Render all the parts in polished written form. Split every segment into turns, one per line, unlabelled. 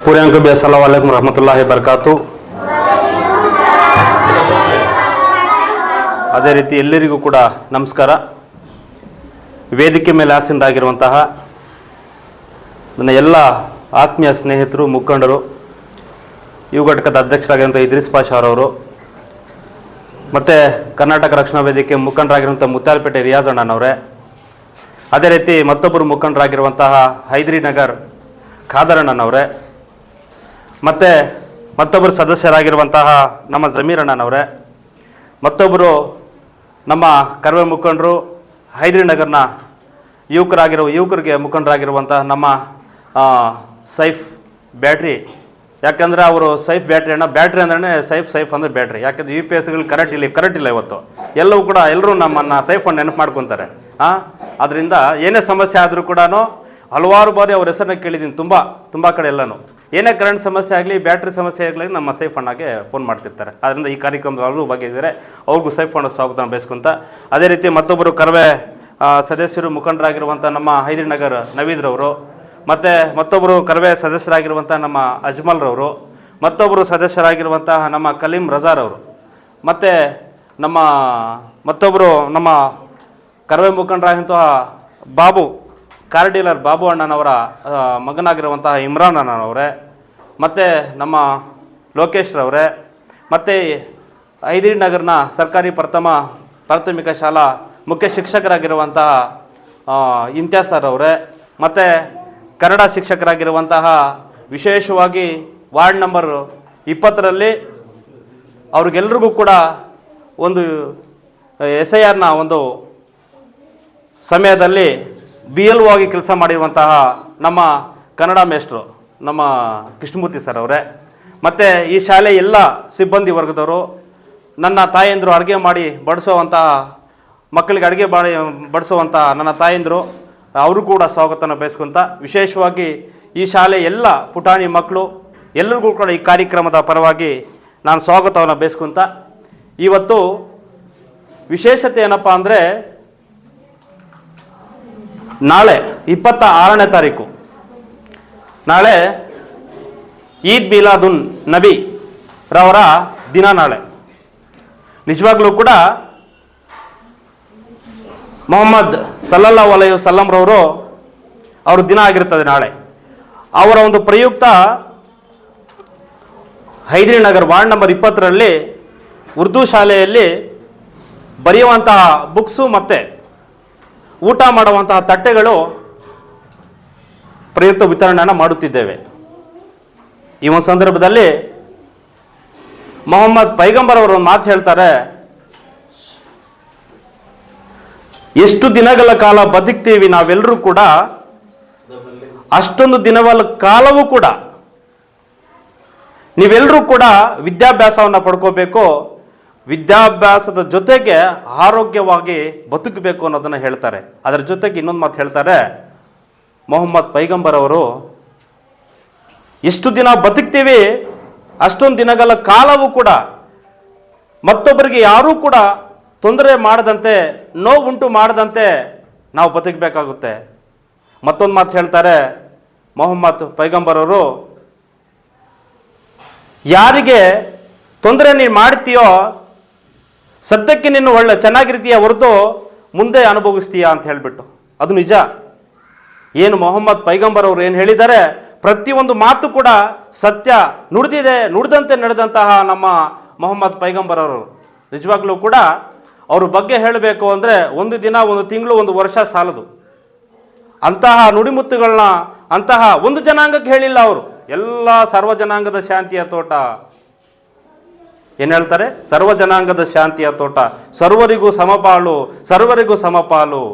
ಪೂರ್ಯಾಂಕ B ಅಸ್ಸಲಾಮು ಅಲೈಕುಂ ರಹಮತುಲ್ಲಾಹಿ ಬರ್ಕಾತು. ಅದೇ ರೀತಿ ಎಲ್ಲರಿಗೂ ಕೂಡ ನಮಸ್ಕಾರ. ವೇದಿಕೆ ಮೇಲೆ ಆಸೀನರಾಗಿರುವಂತಹ ನನ್ನ ಎಲ್ಲ ಆತ್ಮೀಯ ಸ್ನೇಹಿತರು, ಮುಖಂಡರು, ಯುವ ಘಟಕದ ಅಧ್ಯಕ್ಷರಾಗಿರುವಂಥ ಇದ್ರಿಸ್ ಪಾಷಾ ಅವರವರು, ಮತ್ತು ಕರ್ನಾಟಕ ರಕ್ಷಣಾ ವೇದಿಕೆ ಮುಖಂಡರಾಗಿರುವಂಥ ಮುತ್ಯಾಲಪೇಟೆ ರಿಯಾಜ್ ಅಣ್ಣನವರೇ, ಅದೇ ರೀತಿ ಮತ್ತೊಬ್ಬರು ಮುಖಂಡರಾಗಿರುವಂತಹ ಹೈದರಿ ನಗರ್ ಖಾದರ್ ಅಣ್ಣನವರೇ, ಮತ್ತು ಮತ್ತೊಬ್ಬರು ಸದಸ್ಯರಾಗಿರುವಂತಹ ನಮ್ಮ ಜಮೀರ್ ಅಣ್ಣನವರೇ, ಮತ್ತೊಬ್ಬರು ನಮ್ಮ ಕರ್ವೆ ಮುಖಂಡರು ಹೈದರಿ ನಗರ್ನ ಯುವಕರಿಗೆ ಮುಖಂಡರಾಗಿರುವಂತಹ ನಮ್ಮ ಸೈಫ್ ಬ್ಯಾಟ್ರಿ. ಯಾಕಂದರೆ ಅವರು ಸೈಫ್ ಬ್ಯಾಟ್ರಿ ಅಣ್ಣ, ಬ್ಯಾಟ್ರಿ ಅಂದ್ರೆ ಸೈಫ್ ಅಂದರೆ ಬ್ಯಾಟ್ರಿ. ಯಾಕಂದರೆ UPSಗಳು ಕರೆಕ್ಟ್ ಇಲ್ಲ ಇವತ್ತು. ಎಲ್ಲರೂ ನಮ್ಮನ್ನು ಸೈಫನ್ನು ನೆನಪು ಮಾಡ್ಕೊತಾರೆ. ಅದರಿಂದ ಏನೇ ಸಮಸ್ಯೆ ಆದರೂ ಕೂಡ ಹಲವಾರು ಬಾರಿ ಅವ್ರ ಹೆಸರನ್ನ ಕೇಳಿದ್ದೀನಿ, ತುಂಬ ಕಡೆ ಎಲ್ಲನೂ. ಏನೇ ಕರೆಂಟ್ ಸಮಸ್ಯೆ ಆಗಲಿ, ಬ್ಯಾಟ್ರಿ ಸಮಸ್ಯೆ ಆಗಲಿ, ನಮ್ಮ ಸೈಫ್ ಅಣ್ಣಗೆ ಫೋನ್ ಮಾಡ್ತಿರ್ತಾರೆ. ಅದರಿಂದ ಈ ಕಾರ್ಯಕ್ರಮದ ಅವರು ಭಾಗಿದ್ದಾರೆ, ಅವ್ರಿಗೂ ಸೈಫ್ ಅಣ್ಣ ಸ್ವಾಗತ ಬಯಸ್ಕೊಂತ. ಅದೇ ರೀತಿ ಮತ್ತೊಬ್ಬರು ಕರ್ವೆ ಸದಸ್ಯರು ಮುಖಂಡರಾಗಿರುವಂಥ ನಮ್ಮ ಹೈದರಿ ನಗರ್ ನವೀದ್ರವರು, ಮತ್ತು ಮತ್ತೊಬ್ಬರು ಕರ್ವೆ ಸದಸ್ಯರಾಗಿರುವಂಥ ನಮ್ಮ ಅಜ್ಮಲ್ರವರು, ಮತ್ತೊಬ್ಬರು ಸದಸ್ಯರಾಗಿರುವಂತಹ ನಮ್ಮ ಕಲೀಂ ರಜಾರವರು, ಮತ್ತು ಮತ್ತೊಬ್ಬರು ನಮ್ಮ ಕರ್ವೆ ಮುಖಂಡರಾಗಿರುವಂತಹ ಬಾಬು ಕಾರ್ ಡೀಲರ್ ಬಾಬು ಅಣ್ಣನವರ ಮಗನಾಗಿರುವಂತಹ ಇಮ್ರಾನ್ ಅಣ್ಣನವರೇ, ಮತ್ತು ನಮ್ಮ ಲೋಕೇಶ್ರವರೇ, ಮತ್ತು ಹೈದರಿ ನಗರ್ನ ಸರ್ಕಾರಿ ಪ್ರಾಥಮಿಕ ಶಾಲಾ ಮುಖ್ಯ ಶಿಕ್ಷಕರಾಗಿರುವಂತಹ ಇಮ್ತಿಯಾಜ್ ಸರ್ ಅವರೇ, ಮತ್ತು ಕನ್ನಡ ಶಿಕ್ಷಕರಾಗಿರುವಂತಹ ವಿಶೇಷವಾಗಿ ವಾರ್ಡ್ ನಂಬರ್ 20ರಲ್ಲಿ ಅವ್ರಿಗೆಲ್ರಿಗೂ ಕೂಡ ಒಂದು SIRನ ಒಂದು ಸಮಯದಲ್ಲಿ BLO ಆಗಿ ಕೆಲಸ ಮಾಡಿರುವಂತಹ ನಮ್ಮ ಕನ್ನಡ ಮೇಷ್ಟ್ರು ನಮ್ಮ ಕೃಷ್ಣಮೂರ್ತಿ ಸರ್ ಅವರೇ, ಮತ್ತು ಈ ಶಾಲೆ ಎಲ್ಲ ಸಿಬ್ಬಂದಿ ವರ್ಗದವರು, ನನ್ನ ತಾಯಂದರು ಅಡುಗೆ ಮಾಡಿ ಬಡಿಸೋವಂತಹ ಮಕ್ಕಳಿಗೆ ಅಡುಗೆ ಬಡಿಸುವಂಥ ನನ್ನ ತಾಯಂದರು, ಅವರು ಕೂಡ ಸ್ವಾಗತನ ಬಯಸ್ಕೊಂತ, ವಿಶೇಷವಾಗಿ ಈ ಶಾಲೆ ಎಲ್ಲ ಪುಟಾಣಿ ಮಕ್ಕಳು ಎಲ್ಲರಿಗೂ ಕೂಡ ಈ ಕಾರ್ಯಕ್ರಮದ ಪರವಾಗಿ ನಾನು ಸ್ವಾಗತವನ್ನು ಬಯಸ್ಕೊಂತ, ಇವತ್ತು ವಿಶೇಷತೆ ಏನಪ್ಪ ಅಂದರೆ, ನಾಳೆ 26ನೇ ತಾರೀಕು ನಾಳೆ ಈದ್ ಮಿಲಾದುನ್ ನಬಿ ರವರ ದಿನ. ನಾಳೆ ನಿಜವಾಗ್ಲೂ ಕೂಡ ಮೊಹಮ್ಮದ್ ಸಲ್ಲಲ್ಲಾಹು ಅಲೈಹಿ ವಸಲ್ಲಂ ರವರು ಅವ್ರ ದಿನ ಆಗಿರ್ತದೆ ನಾಳೆ. ಅವರ ಒಂದು ಪ್ರಯುಕ್ತ ಹೈದರಿ ನಗರ್ ವಾರ್ಡ್ ನಂಬರ್ 20ರಲ್ಲಿ ಉರ್ದು ಶಾಲೆಯಲ್ಲಿ ಬರೆಯುವಂತಹ ಬುಕ್ಸು ಮತ್ತು ಊಟ ಮಾಡುವಂತಹ ತಟ್ಟೆಗಳು ಪ್ರಯುಕ್ತ ವಿತರಣೆಯನ್ನು ಮಾಡುತ್ತಿದ್ದೇವೆ. ಈ ಒಂದು ಸಂದರ್ಭದಲ್ಲಿ ಮೊಹಮ್ಮದ್ ಪೈಗಂಬರ್ ಅವರು ಒಂದು ಮಾತು ಹೇಳ್ತಾರೆ, ಎಷ್ಟು ದಿನಗಳ ಕಾಲ ಬದುಕ್ತೀವಿ ನಾವೆಲ್ಲರೂ ಕೂಡ, ಅಷ್ಟೊಂದು ದಿನಗಳ ಕಾಲವೂ ಕೂಡ ನೀವೆಲ್ಲರೂ ಕೂಡ ವಿದ್ಯಾಭ್ಯಾಸವನ್ನು ಪಡ್ಕೋಬೇಕು, ವಿದ್ಯಾಭ್ಯಾಸದ ಜೊತೆಗೆ ಆರೋಗ್ಯವಾಗಿ ಬದುಕಬೇಕು ಅನ್ನೋದನ್ನು ಹೇಳ್ತಾರೆ. ಅದರ ಜೊತೆಗೆ ಇನ್ನೊಂದು ಮಾತು ಹೇಳ್ತಾರೆ ಮೊಹಮ್ಮದ್ ಪೈಗಂಬರ್ ಅವರು, ಎಷ್ಟು ದಿನ ಬದುಕ್ತೀವಿ ಅಷ್ಟೊಂದು ದಿನಗಳ ಕಾಲವೂ ಕೂಡ ಮತ್ತೊಬ್ಬರಿಗೆ ಯಾರೂ ಕೂಡ ತೊಂದರೆ ಮಾಡದಂತೆ, ನೋವುಂಟು ಮಾಡದಂತೆ ನಾವು ಬದುಕಬೇಕಾಗುತ್ತೆ. ಮತ್ತೊಂದು ಮಾತು ಹೇಳ್ತಾರೆ ಮೊಹಮ್ಮದ್ ಪೈಗಂಬರ್ ಅವರು, ಯಾರಿಗೆ ತೊಂದರೆ ನೀನು ಮಾಡ್ತೀಯೋ ಸದ್ಯಕ್ಕೆ ನೀನು ಚೆನ್ನಾಗಿರ್ತೀಯ ಹೊರತು ಮುಂದೆ ಅನುಭವಿಸ್ತೀಯಾ ಅಂತ ಹೇಳಿಬಿಟ್ಟು. ಅದು ನಿಜ. ಏನು ಮೊಹಮ್ಮದ್ ಪೈಗಂಬರ್ ಅವರು ಏನು ಹೇಳಿದ್ದಾರೆ, ಪ್ರತಿಯೊಂದು ಮಾತು ಕೂಡ ಸತ್ಯ, ನುಡಿದಂತೆ ನಡೆದಂತಹ ನಮ್ಮ ಮೊಹಮ್ಮದ್ ಪೈಗಂಬರ್ ಅವರು. ನಿಜವಾಗ್ಲೂ ಕೂಡ ಅವ್ರ ಬಗ್ಗೆ ಹೇಳಬೇಕು ಅಂದರೆ ಒಂದು ದಿನ, ಒಂದು ತಿಂಗಳು, ಒಂದು ವರ್ಷ ಸಾಲದು. ಅಂತಹ ನುಡಿಮುತ್ತುಗಳನ್ನ ಅಂತಹ ಒಂದು ಜನಾಂಗಕ್ಕೆ ಹೇಳಿಲ್ಲ ಅವರು. ಎಲ್ಲ ಸರ್ವ ಜನಾಂಗದ ಶಾಂತಿಯ ತೋಟ. ಏನು ಹೇಳ್ತಾರೆ? ಸರ್ವ ಜನಾಂಗದ ಶಾಂತಿಯ ತೋಟ, ಸರ್ವರಿಗೂ ಸಮಪಾಲು.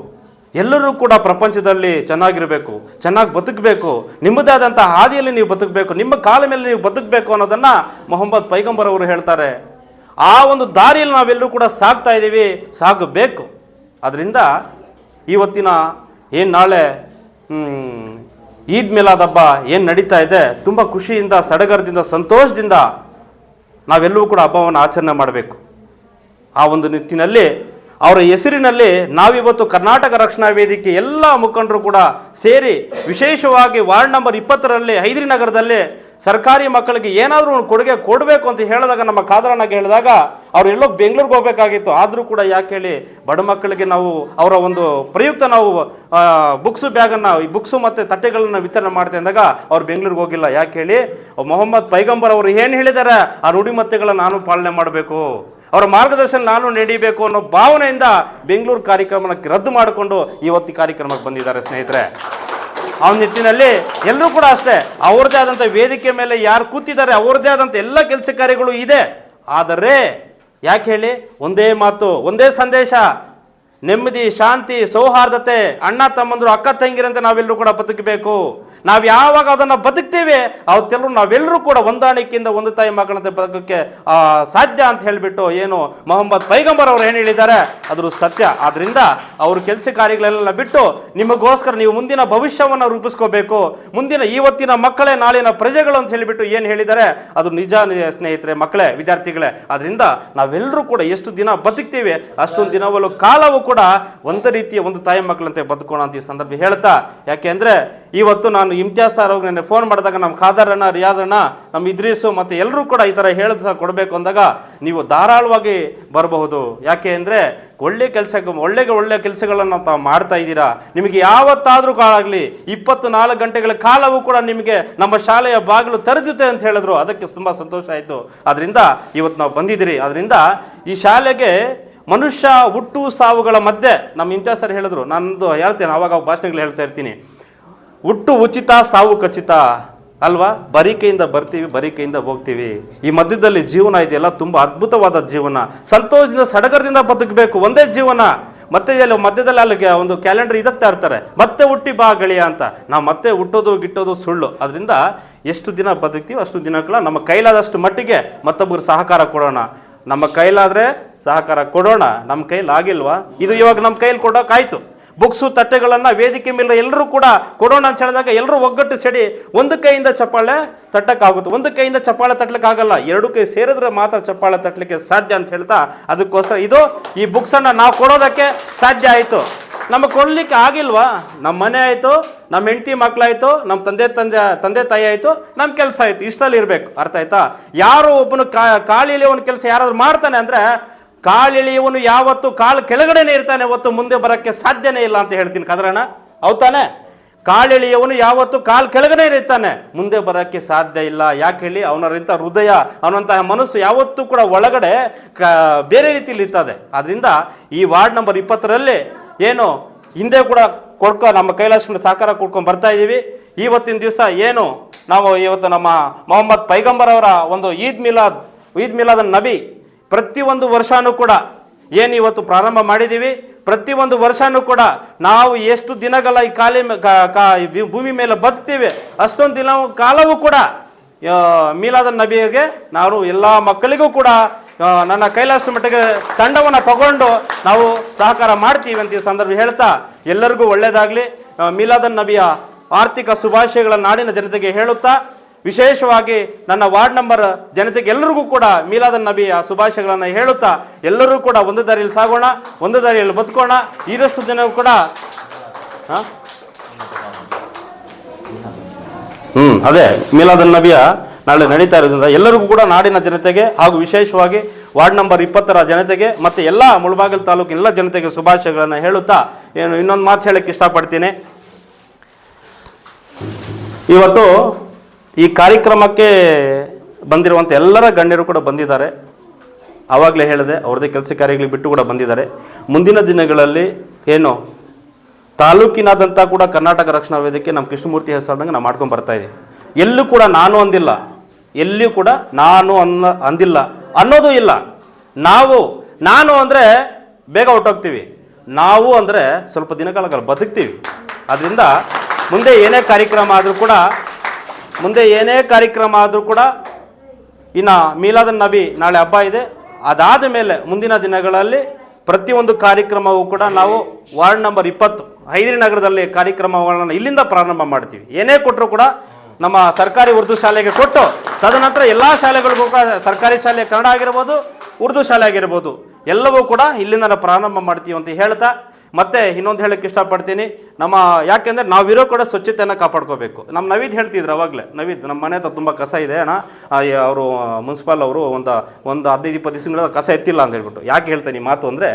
ಎಲ್ಲರೂ ಕೂಡ ಪ್ರಪಂಚದಲ್ಲಿ ಚೆನ್ನಾಗಿರಬೇಕು, ಚೆನ್ನಾಗಿ ಬದುಕಬೇಕು, ನಿಮ್ಮದೇ ಆದಂಥ ಹಾದಿಯಲ್ಲಿ ನೀವು ಬದುಕಬೇಕು, ನಿಮ್ಮ ಕಾಲ ಮೇಲೆ ನೀವು ಬದುಕಬೇಕು ಅನ್ನೋದನ್ನು ಮೊಹಮ್ಮದ್ ಪೈಗಂಬರ್ ಅವರು ಹೇಳ್ತಾರೆ. ಆ ಒಂದು ದಾರಿಯಲ್ಲಿ ನಾವೆಲ್ಲರೂ ಕೂಡ ಸಾಗ್ತಾ ಇದ್ದೀವಿ, ಸಾಗಬೇಕು. ಅದರಿಂದ ಇವತ್ತಿನ ಏನು ನಾಳೆ ಈದ್ ಮಿಲಾದ್ ಹಬ್ಬ ಏನು ನಡೀತಾ ಇದೆ, ತುಂಬ ಖುಷಿಯಿಂದ, ಸಡಗರದಿಂದ, ಸಂತೋಷದಿಂದ ನಾವೆಲ್ಲವೂ ಕೂಡ ಹಬ್ಬವನ್ನು ಆಚರಣೆ ಮಾಡಬೇಕು. ಆ ಒಂದು ನಿಟ್ಟಿನಲ್ಲಿ ಅವರ ಹೆಸರಿನಲ್ಲಿ ನಾವಿವತ್ತು ಕರ್ನಾಟಕ ರಕ್ಷಣಾ ವೇದಿಕೆ ಎಲ್ಲ ಮುಖಂಡರು ಕೂಡ ಸೇರಿ ವಿಶೇಷವಾಗಿ ವಾರ್ಡ್ ನಂಬರ್ 20ರಲ್ಲಿ ಹೈದರಿ ನಗರದಲ್ಲಿ ಸರ್ಕಾರಿ ಮಕ್ಕಳಿಗೆ ಏನಾದರೂ ಒಂದು ಕೊಡುಗೆ ಕೊಡಬೇಕು ಅಂತ ಹೇಳಿದಾಗ ನಮ್ಮ ಖಾದರಣ್ಣಗೆ ಹೇಳಿದಾಗ ಅವ್ರು ಎಲ್ಲೋ ಬೆಂಗಳೂರಿಗೆ ಹೋಗ್ಬೇಕಾಗಿತ್ತು. ಆದರೂ ಕೂಡ ಯಾಕೆ ಹೇಳಿ ಬಡ ಮಕ್ಕಳಿಗೆ ನಾವು ಅವರ ಒಂದು ಪ್ರಯುಕ್ತ ನಾವು ಬುಕ್ಸು ಮತ್ತು ತಟ್ಟೆಗಳನ್ನ ವಿತರಣೆ ಮಾಡ್ತಾ ಇದ್ದಾಗ ಅವ್ರು ಬೆಂಗಳೂರಿಗೆ ಹೋಗಿಲ್ಲ. ಯಾಕೆ ಹೇಳಿ ಮೊಹಮ್ಮದ್ ಪೈಗಂಬರ್ ಅವರು ಏನು ಹೇಳಿದ್ದಾರೆ ಆ ನುಡಿಮತ್ತೆಗಳನ್ನ ನಾನು ಪಾಲನೆ ಮಾಡಬೇಕು, ಅವರ ಮಾರ್ಗದರ್ಶನ ನಾನು ನಡೀಬೇಕು ಅನ್ನೋ ಭಾವನೆಯಿಂದ ಬೆಂಗಳೂರು ಕಾರ್ಯಕ್ರಮಕ್ಕೆ ರದ್ದು ಮಾಡಿಕೊಂಡು ಇವತ್ತು ಕಾರ್ಯಕ್ರಮಕ್ಕೆ ಬಂದಿದ್ದಾರೆ ಸ್ನೇಹಿತರೆ. ಆ ನಿಟ್ಟಿನಲ್ಲಿ ಎಲ್ಲರೂ ಕೂಡ ಅಷ್ಟೇ ಅವ್ರದ್ದೇ ಆದಂಥ ವೇದಿಕೆ ಮೇಲೆ ಯಾರು ಕೂತಿದ್ದಾರೆ ಅವ್ರದ್ದೇ ಆದಂಥ ಎಲ್ಲ ಕೆಲಸ ಕಾರ್ಯಗಳು ಇದೆ. ಆದರೆ ಯಾಕೆ ಹೇಳಿ ಒಂದೇ ಮಾತು, ಒಂದೇ ಸಂದೇಶ, ನೆಮ್ಮದಿ, ಶಾಂತಿ, ಸೌಹಾರ್ದತೆ, ಅಣ್ಣ ತಮ್ಮಂದ್ರು, ಅಕ್ಕ ತಂಗಿರಂತೆ ನಾವೆಲ್ಲರೂ ಕೂಡ ಬದುಕಬೇಕು. ನಾವು ಯಾವಾಗ ಅದನ್ನು ಬದುಕ್ತೀವಿ ಅವತ್ತೆಲ್ಲರೂ ನಾವೆಲ್ಲರೂ ಕೂಡ ಹೊಂದಾಣಿಕೆಯಿಂದ ಒಂದು ತಾಯಿ ಮಕ್ಕಳಂತೆ ಬದುಕಕ್ಕೆ ಸಾಧ್ಯ ಅಂತ ಹೇಳಿಬಿಟ್ಟು ಏನು ಮೊಹಮ್ಮದ್ ಪೈಗಂಬರ್ ಅವರು ಏನು ಹೇಳಿದ್ದಾರೆ ಅದು ಸತ್ಯ. ಆದ್ರಿಂದ ಅವ್ರ ಕೆಲಸ ಕಾರ್ಯಗಳೆಲ್ಲ ಬಿಟ್ಟು ನಿಮಗೋಸ್ಕರ ನೀವು ಮುಂದಿನ ಭವಿಷ್ಯವನ್ನು ರೂಪಿಸ್ಕೋಬೇಕು, ಮುಂದಿನ ಇವತ್ತಿನ ಮಕ್ಕಳೇ ನಾಳಿನ ಪ್ರಜೆಗಳು ಅಂತ ಹೇಳಿಬಿಟ್ಟು ಏನು ಹೇಳಿದ್ದಾರೆ ಅದು ನಿಜ ಸ್ನೇಹಿತರೆ, ಮಕ್ಕಳೇ, ವಿದ್ಯಾರ್ಥಿಗಳೇ. ಆದ್ರಿಂದ ನಾವೆಲ್ಲರೂ ಕೂಡ ಎಷ್ಟು ದಿನ ಬದುಕ್ತೀವಿ ಅಷ್ಟೊಂದು ದಿನವಲ್ಲೂ ಕಾಲವೂ ಕೂಡ ಒಂದು ರೀತಿಯ ಒಂದು ತಾಯಿ ಮಕ್ಕಳಂತೆ ಬದುಕೋಣ ಅಂತ ಈ ಸಂದರ್ಭ ಹೇಳ್ತಾ, ಯಾಕೆ ಅಂದ್ರೆ ಇವತ್ತು ನಾನು ಇಮ್ತಿಯಾಜ್ ಸರ್ ಅವ್ರಿಗೆ ಫೋನ್ ಮಾಡಿದಾಗ ನಮ್ಮ ಖಾದರಣ್ಣ, ರಿಯಾಜ್ ಅಣ್ಣ, ನಮ್ಮ ಇದ್ರೀಸು ಮತ್ತು ಎಲ್ಲರೂ ಕೂಡ ಈ ಥರ ಹೇಳೋದು ಕೊಡಬೇಕು ಅಂದಾಗ ನೀವು ಧಾರಾಳವಾಗಿ ಬರಬಹುದು. ಯಾಕೆ ಅಂದರೆ ಒಳ್ಳೆ ಕೆಲಸಗಳನ್ನು ತಾವು ಮಾಡ್ತಾ ಇದ್ದೀರಾ. ನಿಮಗೆ ಯಾವತ್ತಾದರೂ ಆಗಲಿ 24 ಗಂಟೆಗಳ ಕಾಲವೂ ಕೂಡ ನಿಮಗೆ ನಮ್ಮ ಶಾಲೆಯ ಬಾಗಿಲು ತೆರೆದಿದೆ ಅಂತ ಹೇಳಿದ್ರು, ಅದಕ್ಕೆ ತುಂಬ ಸಂತೋಷ ಆಯಿತು. ಅದರಿಂದ ಇವತ್ತು ನಾವು ಬಂದಿದ್ದೀರಿ. ಅದರಿಂದ ಈ ಶಾಲೆಗೆ ಮನುಷ್ಯ ಹುಟ್ಟು ಸಾವುಗಳ ಮಧ್ಯೆ ನಮ್ಮ ಇಮ್ತಿಯಾಜ್ ಸರ್ ಹೇಳಿದ್ರು, ನಾನೊಂದು ಹೇಳ್ತೇನೆ, ಆವಾಗ ಭಾಷಣಗಳು ಹೇಳ್ತಾ ಇರ್ತೀನಿ, ಹುಟ್ಟು ಉಚಿತ, ಸಾವು ಖಚಿತ ಅಲ್ವಾ, ಬರಿಕೆಯಿಂದ ಬರ್ತೀವಿ, ಬರಿಕೆಯಿಂದ ಹೋಗ್ತೀವಿ. ಈ ಮಧ್ಯದಲ್ಲಿ ಜೀವನ ಇದೆಯಲ್ಲ ತುಂಬ ಅದ್ಭುತವಾದ ಜೀವನ, ಸಂತೋಷದಿಂದ ಸಡಗರದಿಂದ ಬದುಕಬೇಕು, ಒಂದೇ ಜೀವನ. ಮತ್ತೆ ಮಧ್ಯದಲ್ಲಿ ಅಲ್ಲಿಗೆ ಒಂದು ಕ್ಯಾಲೆಂಡರ್ ಇದಕ್ತಾ ಇರ್ತಾರೆ, ಮತ್ತೆ ಹುಟ್ಟಿ ಬಾ ಗೆಳೆಯ ಅಂತ. ನಾವು ಮತ್ತೆ ಹುಟ್ಟೋದು ಗಿಟ್ಟೋದು ಸುಳ್ಳು. ಅದರಿಂದ ಎಷ್ಟು ದಿನ ಬದುಕ್ತೀವಿ ಅಷ್ಟು ದಿನಗಳ ನಮ್ಮ ಕೈಲಾದಷ್ಟು ಮಟ್ಟಿಗೆ ಮತ್ತೊಬ್ಬರು ಸಹಕಾರ ಕೊಡೋಣ. ನಮ್ಮ ಕೈಲಾದರೆ ಸಹಕಾರ ಕೊಡೋಣ, ನಮ್ಮ ಕೈಲಿ ಆಗಿಲ್ವಾ, ಇದು ಇವಾಗ ನಮ್ಮ ಕೈಲಿ ಕೊಡೋಕ್ಕಾಯ್ತು. ಬುಕ್ಸು ತಟ್ಟೆಗಳನ್ನು ವೇದಿಕೆ ಮೇಲೆ ಎಲ್ಲರೂ ಕೂಡ ಕೊಡೋಣ ಅಂತ ಹೇಳಿದಾಗ ಎಲ್ಲರೂ ಒಗ್ಗಟ್ಟು ಸೇರಿ ಒಂದು ಕೈಯಿಂದ ಚಪ್ಪಾಳೆ ತಟ್ಟಕ್ಕಾಗುತ್ತೆ, ಒಂದು ಕೈಯಿಂದ ಚಪ್ಪಾಳೆ ತಟ್ಟಲಿಕ್ಕಾಗಲ್ಲ, ಎರಡು ಕೈ ಸೇರಿದ್ರೆ ಮಾತ್ರ ಚಪ್ಪಾಳೆ ತಟ್ಟಲಿಕ್ಕೆ ಸಾಧ್ಯ ಅಂತ ಹೇಳ್ತಾ, ಅದಕ್ಕೋಸ್ಕರ ಈ ಬುಕ್ಸನ್ನು ನಾವು ಕೊಡೋದಕ್ಕೆ ಸಾಧ್ಯ ಆಯಿತು. ನಮಗೆ ಕೊಡಲಿಕ್ಕೆ ಆಗಿಲ್ವಾ, ನಮ್ಮ ಮನೆ ಆಯಿತು, ನಮ್ಮ ಹೆಂಡತಿ ಮಕ್ಕಳಾಯಿತು, ನಮ್ಮ ತಂದೆ ತಾಯಿ ಆಯಿತು, ನಮ್ಮ ಕೆಲಸ ಆಯಿತು, ಇಷ್ಟಲ್ಲಿ ಇರಬೇಕು. ಅರ್ಥ ಆಯ್ತಾ? ಯಾರೋ ಒಬ್ಬನು ಕಾಲಿಲಿ ಒಂದು ಕೆಲಸ ಯಾರಾದ್ರೂ ಮಾಡ್ತಾನೆ ಅಂದರೆ ಕಾಲಿಳಿಯವನು ಯಾವತ್ತು ಕಾಲು ಕೆಳಗಡೆನೇ ಇರ್ತಾನೆ, ಹೊತ್ತು ಮುಂದೆ ಬರೋಕ್ಕೆ ಸಾಧ್ಯನೇ ಇಲ್ಲ ಅಂತ ಹೇಳ್ತೀನಿ ಖಾದರಣ್ಣ, ಹೌದಾನೆ? ಕಾಲಿಳಿಯವನು ಯಾವತ್ತು ಕಾಲು ಕೆಳಗಡೆ ಇರ್ತಾನೆ, ಮುಂದೆ ಬರೋಕ್ಕೆ ಸಾಧ್ಯ ಇಲ್ಲ. ಯಾಕೆ ಹೇಳಿ, ಅವನಂಥ ಹೃದಯ, ಅವನಂತಹ ಮನಸ್ಸು ಯಾವತ್ತೂ ಕೂಡ ಒಳಗಡೆ ಬೇರೆ ರೀತಿಯಲ್ಲಿ ಇರ್ತದೆ. ಅದರಿಂದ ಈ ವಾರ್ಡ್ ನಂಬರ್ 20ರಲ್ಲಿ ಏನು ಹಿಂದೆ ಕೂಡ ನಮ್ಮ ಕೈಲಾಸ ಸಹಕಾರ ಕೊಡ್ಕೊಂಡು ಬರ್ತಾ ಇದ್ದೀವಿ. ಇವತ್ತಿನ ದಿವಸ ಏನು ನಾವು ಇವತ್ತು ನಮ್ಮ ಮೊಹಮ್ಮದ್ ಪೈಗಂಬರ್ ಅವರ ಒಂದು ಈದ್ ಮಿಲಾದ್ ನಬಿ ಪ್ರತಿಯೊಂದು ವರ್ಷನೂ ಕೂಡ ಏನು ಇವತ್ತು ಪ್ರಾರಂಭ ಮಾಡಿದ್ದೀವಿ, ಪ್ರತಿಯೊಂದು ವರ್ಷನೂ ಕೂಡ ನಾವು ಎಷ್ಟು ದಿನಗಳ ಈ ಭೂಮಿ ಮೇಲೆ ಬದುಕ್ತೀವಿ ಅಷ್ಟೊಂದು ದಿನ ಕಾಲವೂ ಕೂಡ ಮೀಲಾದ್ ನಬಿಗೆ ನಾವು ಎಲ್ಲ ಮಕ್ಕಳಿಗೂ ಕೂಡ ನನ್ನ ಕೈಲಾಸ ಮಟ್ಟಿಗೆ ತಂಡವನ್ನು ತಗೊಂಡು ನಾವು ಸಹಕಾರ ಮಾಡ್ತೀವಿ ಅಂತ ಈ ಸಂದರ್ಭ ಹೇಳ್ತಾ, ಎಲ್ಲರಿಗೂ ಒಳ್ಳೆಯದಾಗಲಿ. ಮೀಲಾದ್ ನಬಿಯ ಆರ್ಥಿಕ ಶುಭಾಶಯಗಳ ನಾಡಿನ ಜನತೆಗೆ ಹೇಳುತ್ತಾ, ವಿಶೇಷವಾಗಿ ನನ್ನ ವಾರ್ಡ್ ನಂಬರ್ ಜನತೆಗೆ ಎಲ್ಲರಿಗೂ ಕೂಡ ಮೀಲಾದ್ ನಬಿಯ ಶುಭಾಶಯಗಳನ್ನು ಹೇಳುತ್ತಾ, ಎಲ್ಲರೂ ಕೂಡ ಒಂದು ದಾರಿಯಲ್ಲಿ ಸಾಗೋಣ, ಒಂದು ದಾರಿಯಲ್ಲಿ ಬದುಕೋಣ. ಈರಷ್ಟು ಜನ ಕೂಡ ಅದೇ ಮೀಲಾದ್ ನಬಿಯ ನಾಳೆ ನಡೀತಾ ಇರೋದ್ರಿಂದ ಎಲ್ಲರಿಗೂ ಕೂಡ ನಾಡಿನ ಜನತೆಗೆ ಹಾಗೂ ವಿಶೇಷವಾಗಿ ವಾರ್ಡ್ ನಂಬರ್ 20ರ ಜನತೆಗೆ ಮತ್ತು ಎಲ್ಲ ಮುಳಬಾಗಿಲು ತಾಲೂಕಿನ ಎಲ್ಲ ಜನತೆಗೆ ಶುಭಾಶಯಗಳನ್ನು ಹೇಳುತ್ತಾ ಇನ್ನೊಂದು ಮಾತು ಹೇಳಕ್ಕೆ ಇಷ್ಟಪಡ್ತೀನಿ. ಇವತ್ತು ಈ ಕಾರ್ಯಕ್ರಮಕ್ಕೆ ಬಂದಿರುವಂಥ ಎಲ್ಲರ ಗಣ್ಯರು ಕೂಡ ಬಂದಿದ್ದಾರೆ. ಆವಾಗಲೇ ಹೇಳಿದೆ, ಅವ್ರದ್ದೇ ಕೆಲಸ ಕಾರ್ಯಗಳಿಗೆ ಬಿಟ್ಟು ಕೂಡ ಬಂದಿದ್ದಾರೆ. ಮುಂದಿನ ದಿನಗಳಲ್ಲಿ ಏನು ತಾಲೂಕಿನಾದಂಥ ಕೂಡ ಕರ್ನಾಟಕ ರಕ್ಷಣಾ ವೇದಿಕೆ ನಮ್ಮ ಕೃಷ್ಣಮೂರ್ತಿ ಹೆಸರದಂಗೆ ನಾವು ಮಾಡ್ಕೊಂಡು ಬರ್ತಾ ಇದ್ದೀವಿ. ಎಲ್ಲೂ ಕೂಡ ನಾನು ಅಂದಿಲ್ಲ, ಎಲ್ಲಿಯೂ ಕೂಡ ನಾನು ಅಂದಿಲ್ಲ ಅನ್ನೋದು ಇಲ್ಲ. ನಾನು ಅಂದರೆ ಬೇಗ ಹೊರಟೋಗ್ತೀವಿ, ನಾವು ಅಂದರೆ ಸ್ವಲ್ಪ ದಿನಗಳ ಬದುಕ್ತೀವಿ. ಅದರಿಂದ ಮುಂದೆ ಏನೇ ಕಾರ್ಯಕ್ರಮ ಆದರೂ ಕೂಡ ಇನ್ನು ಮೀಲಾದ್ ನಬಿ ನಾಳೆ ಹಬ್ಬ ಇದೆ. ಅದಾದ ಮೇಲೆ ಮುಂದಿನ ದಿನಗಳಲ್ಲಿ ಪ್ರತಿಯೊಂದು ಕಾರ್ಯಕ್ರಮವೂ ಕೂಡ ನಾವು ವಾರ್ಡ್ ನಂಬರ್ 20 ಹೈದರಿನಗರದಲ್ಲಿ ಕಾರ್ಯಕ್ರಮಗಳನ್ನು ಇಲ್ಲಿಂದ ಪ್ರಾರಂಭ ಮಾಡ್ತೀವಿ. ಏನೇ ಕೊಟ್ಟರು ಕೂಡ ನಮ್ಮ ಸರ್ಕಾರಿ ಉರ್ದು ಶಾಲೆಗೆ ಕೊಟ್ಟು ತದನಂತರ ಎಲ್ಲ ಶಾಲೆಗಳಿಗೂ ಕೂಡ ಸರ್ಕಾರಿ ಶಾಲೆ ಕನ್ನಡ ಆಗಿರ್ಬೋದು, ಉರ್ದು ಶಾಲೆ ಆಗಿರ್ಬೋದು, ಎಲ್ಲವೂ ಕೂಡ ಇಲ್ಲಿಂದ ಪ್ರಾರಂಭ ಮಾಡ್ತೀವಿ ಅಂತ ಹೇಳ್ತಾ, ಮತ್ತೆ ಇನ್ನೊಂದು ಹೇಳಕ್ಕೆ ಇಷ್ಟಪಡ್ತೀನಿ, ಯಾಕೆಂದರೆ ನಾವಿರೋ ಕಡೆ ಸ್ವಚ್ಛತೆಯನ್ನು ಕಾಪಾಡ್ಕೋಬೇಕು. ನಮ್ಮ ನವೀದ್ ಹೇಳ್ತಿದ್ರು ಅವಾಗಲೇ, ನವೀದ್ ನಮ್ಮ ಮನೆ ಹತ್ರ ತುಂಬ ಕಸ ಇದೆ ಅಣ್ಣ, ಅವರು ಮುನ್ಸಿಪಾಲ್ ಅವರು ಒಂದು 15-20 ದಿವಸಗಳ ಕಸ ಎತ್ತಿಲ್ಲ ಅಂತ ಹೇಳ್ಬಿಟ್ಟು. ಯಾಕೆ ಹೇಳ್ತೀನಿ ಮಾತು ಅಂದರೆ,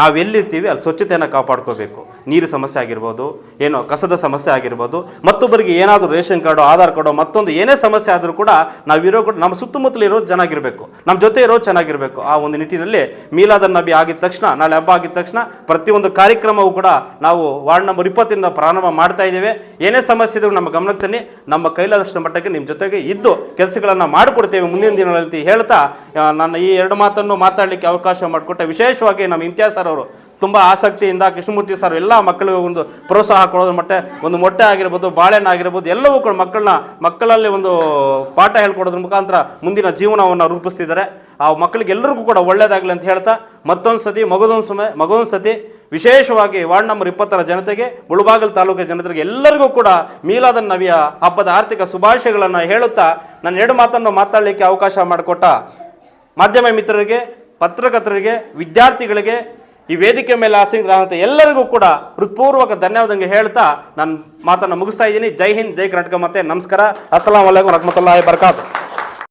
ನಾವೆಲ್ಲಿರ್ತೀವಿ ಅಲ್ಲಿ ಸ್ವಚ್ಛತೆಯನ್ನು ಕಾಪಾಡ್ಕೋಬೇಕು. ನೀರು ಸಮಸ್ಯೆ ಆಗಿರ್ಬೋದು, ಏನೋ ಕಸದ ಸಮಸ್ಯೆ ಆಗಿರ್ಬೋದು, ಮತ್ತೊಬ್ಬರಿಗೆ ಏನಾದರೂ ರೇಷನ್ ಕಾರ್ಡು, ಆಧಾರ್ ಕಾರ್ಡು, ಮತ್ತೊಂದು ಏನೇ ಸಮಸ್ಯೆ ಆದರೂ ಕೂಡ ನಾವಿರೋ ಕೂಡ ನಮ್ಮ ಸುತ್ತಮುತ್ತಲು ಇರೋದು ಚೆನ್ನಾಗಿರಬೇಕು, ನಮ್ಮ ಜೊತೆ ಇರೋದು ಚೆನ್ನಾಗಿರಬೇಕು. ಆ ಒಂದು ನಿಟ್ಟಿನಲ್ಲಿ ಮೀಲಾದನ್ ನಬಿ ಆಗಿದ ತಕ್ಷಣ, ನಾಳೆ ಹಬ್ಬ ಆಗಿದ ತಕ್ಷಣ ಪ್ರತಿಯೊಂದು ಕಾರ್ಯಕ್ರಮವೂ ಕೂಡ ನಾವು ವಾರ್ಡ್ ನಂಬರ್ 20 ಪ್ರಾರಂಭ ಮಾಡ್ತಾ ಇದ್ದೇವೆ. ಏನೇ ಸಮಸ್ಯೆ ಇದ್ರೂ ನಮ್ಮ ಗಮನಕ್ಕೆ ತನ್ನಿ, ನಮ್ಮ ಕೈಲಾದಷ್ಟು ಮಟ್ಟಕ್ಕೆ ನಿಮ್ಮ ಜೊತೆಗೆ ಇದ್ದು ಕೆಲಸಗಳನ್ನು ಮಾಡಿಕೊಡ್ತೇವೆ ಮುಂದಿನ ದಿನಗಳಲ್ಲಿ ಹೇಳ್ತಾ ನನ್ನ ಈ 2 ಮಾತನ್ನು ಮಾತಾಡಲಿಕ್ಕೆ ಅವಕಾಶ ಮಾಡಿಕೊಟ್ಟ ವಿಶೇಷವಾಗಿ ನಮ್ಮ ಇಮ್ತಿಯಾಜ್ ಸರ್ ಅವರು ತುಂಬ ಆಸಕ್ತಿಯಿಂದ, ಕೃಷ್ಣಮೂರ್ತಿ ಸರ್ ಎಲ್ಲ ಮಕ್ಕಳಿಗೆ ಒಂದು ಪ್ರೋತ್ಸಾಹ ಕೊಡೋದ್ರ ಒಂದು ಮೊಟ್ಟೆ ಆಗಿರ್ಬೋದು, ಬಾಳೆಹಣ್ಣು ಆಗಿರ್ಬೋದು, ಎಲ್ಲವೂ ಕೂಡ ಮಕ್ಕಳಲ್ಲಿ ಒಂದು ಪಾಠ ಹೇಳ್ಕೊಡೋದ್ರ ಮುಖಾಂತರ ಮುಂದಿನ ಜೀವನವನ್ನು ರೂಪಿಸ್ತಿದ್ದಾರೆ. ಆ ಮಕ್ಕಳಿಗೆಲ್ಲರಿಗೂ ಕೂಡ ಒಳ್ಳೆಯದಾಗಲಿ ಅಂತ ಹೇಳ್ತಾ ಮಗದೊಂದು ಸತಿ ವಿಶೇಷವಾಗಿ ವಾರ್ಡ್ ನಂಬರ್ 20 ಜನತೆಗೆ, ಮುಳಬಾಗಿಲು ತಾಲೂಕಿನ ಜನತೆಗೆ ಎಲ್ಲರಿಗೂ ಕೂಡ ಮೀಲಾದನ್ ನಬಿಯ ಹಬ್ಬದ ಆರ್ಥಿಕ ಶುಭಾಶಯಗಳನ್ನು ಹೇಳುತ್ತಾ ನನ್ನ 2 ಮಾತನ್ನು ಮಾತಾಡಲಿಕ್ಕೆ ಅವಕಾಶ ಮಾಡಿಕೊಟ್ಟ ಮಾಧ್ಯಮ ಮಿತ್ರರಿಗೆ, ಪತ್ರಕರ್ತರಿಗೆ, ವಿದ್ಯಾರ್ಥಿಗಳಿಗೆ, ಈ ವೇದಿಕೆ ಮೇಲೆ ಆಸೀನರಾದಂಥ ಎಲ್ಲರಿಗೂ ಕೂಡ ಹೃತ್ಪೂರ್ವಕ ಧನ್ಯವಾದಗಳು ಹೇಳ್ತಾ ನಾನು ಮಾತನ್ನು ಮುಗಿಸ್ತಾ ಇದ್ದೀನಿ. ಜೈ ಹಿಂದ್, ಜೈ ಕರ್ನಾಟಕ, ಮತ್ತೆ ನಮಸ್ಕಾರ. ಅಸ್ಸಲಾಮು ಅಲೈಕುಂ ವರಹಮತುಲ್ಲಾಹಿ ವಬರಕಾತುಹು.